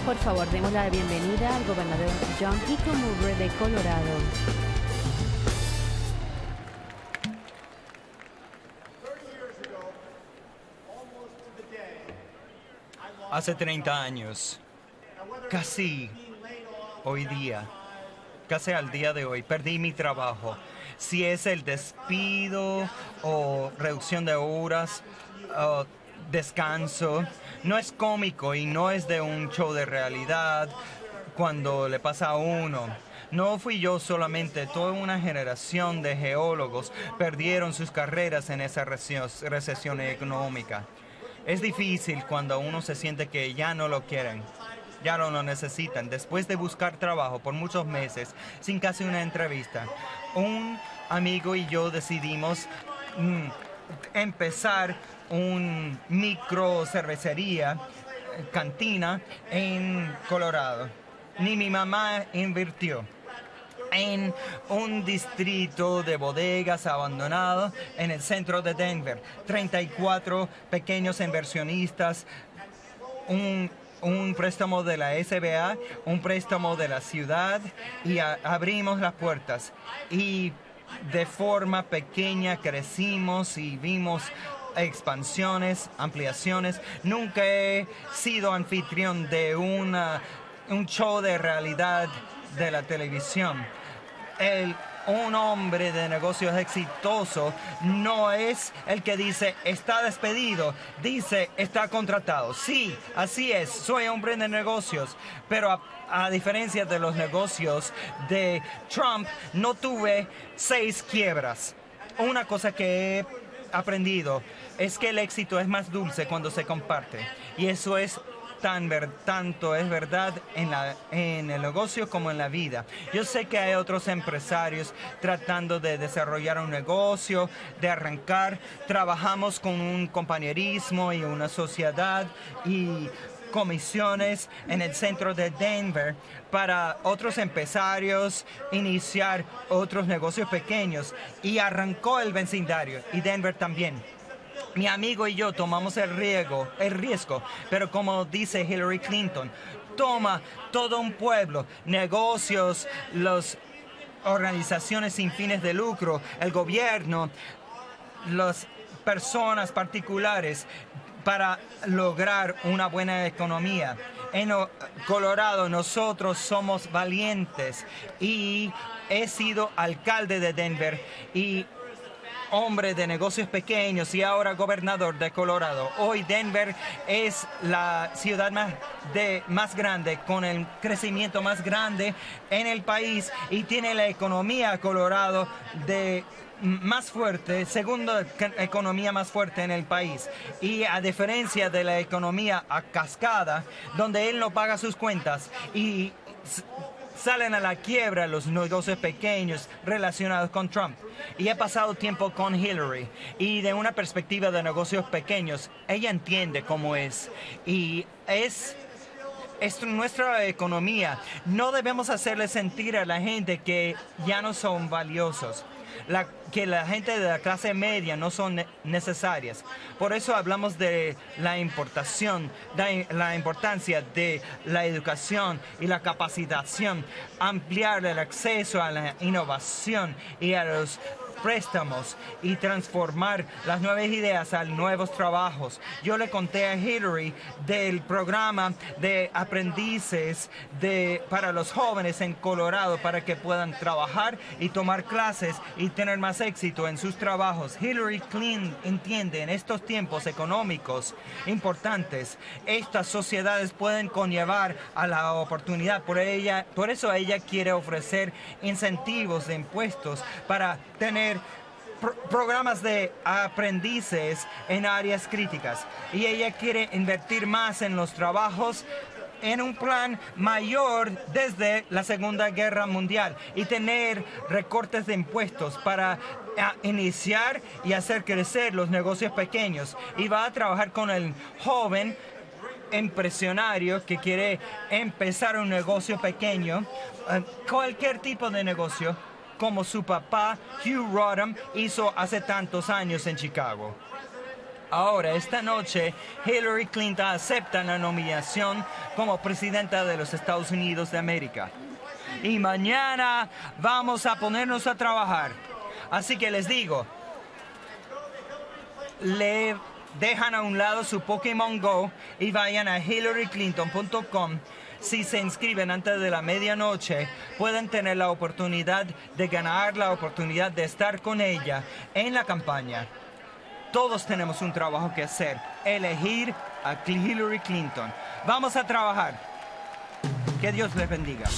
Por favor, demos la bienvenida al gobernador John Hickenlooper de Colorado. Hace 30 años, casi hoy día, casi al día de hoy, perdí mi trabajo. Si es el despido o reducción de horas, o descanso, no es cómico y no es de un show de realidad cuando le pasa a uno. No fui yo solamente, toda una generación de geólogos perdieron sus carreras en esa recesión económica. Es difícil cuando uno se siente que ya no lo quieren, ya no lo necesitan. Después de buscar trabajo por muchos meses, sin casi una entrevista, un amigo y yo decidimos empezar un micro cervecería, cantina en Colorado. Ni mi mamá invirtió en un distrito de bodegas abandonado en el centro de Denver. 34 pequeños inversionistas, un préstamo de la SBA, un préstamo de la ciudad y abrimos las puertas. Y de forma pequeña crecimos y vimos expansiones, ampliaciones. Nunca he sido anfitrión de un show de realidad de la televisión. Un hombre de negocios exitoso no es el que dice está despedido, dice está contratado. Sí, así es, soy hombre de negocios, pero a diferencia de los negocios de Trump, no tuve 6 quiebras. Una cosa que he aprendido es que el éxito es más dulce cuando se comparte, y eso es tanto es verdad en el negocio como en la vida. Yo sé que hay otros empresarios tratando de desarrollar un negocio, de arrancar. Trabajamos con un compañerismo y una sociedad y comisiones en el centro de Denver para otros empresarios iniciar otros negocios pequeños, y arrancó el vecindario y Denver también. Mi amigo y yo tomamos el riesgo, pero como dice Hillary Clinton, toma todo un pueblo, negocios, las organizaciones sin fines de lucro, el gobierno, las personas particulares para lograr una buena economía. En Colorado nosotros somos valientes y he sido alcalde de Denver y hombre de negocios pequeños y ahora gobernador de Colorado. Hoy Denver es la ciudad más grande, con el crecimiento más grande en el país, y tiene la economía Colorado más fuerte, segunda economía más fuerte en el país. Y a diferencia de la economía a cascada, donde él no paga sus cuentas y salen a la quiebra los negocios pequeños relacionados con Trump. Y he pasado tiempo con Hillary y de una perspectiva de negocios pequeños, ella entiende cómo es. Y es nuestra economía. No debemos hacerle sentir a la gente que ya no son valiosos, que la gente de la clase media no son necesarias. Por eso hablamos de la importancia de la educación y la capacitación, ampliar el acceso a la innovación y a los préstamos y transformar las nuevas ideas a nuevos trabajos. Yo le conté a Hillary del programa de aprendices para los jóvenes en Colorado para que puedan trabajar y tomar clases y tener más éxito en sus trabajos. Hillary Clinton entiende en estos tiempos económicos importantes, estas sociedades pueden conllevar a la oportunidad. Por eso ella quiere ofrecer incentivos de impuestos para tener programas de aprendices en áreas críticas, y ella quiere invertir más en los trabajos en un plan mayor desde la Segunda Guerra Mundial y tener recortes de impuestos para iniciar y hacer crecer los negocios pequeños. Y va a trabajar con el joven empresario que quiere empezar un negocio pequeño, cualquier tipo de negocio, como su papá Hugh Rodham hizo hace tantos años en Chicago. Ahora, esta noche, Hillary Clinton acepta la nominación como presidenta de los Estados Unidos de América. Y mañana vamos a ponernos a trabajar. Así que les digo, le dejan a un lado su Pokémon Go y vayan a hillaryclinton.com. Si se inscriben antes de la medianoche, pueden tener la oportunidad de ganar la oportunidad de estar con ella en la campaña. Todos tenemos un trabajo que hacer, elegir a Hillary Clinton. Vamos a trabajar. Que Dios les bendiga.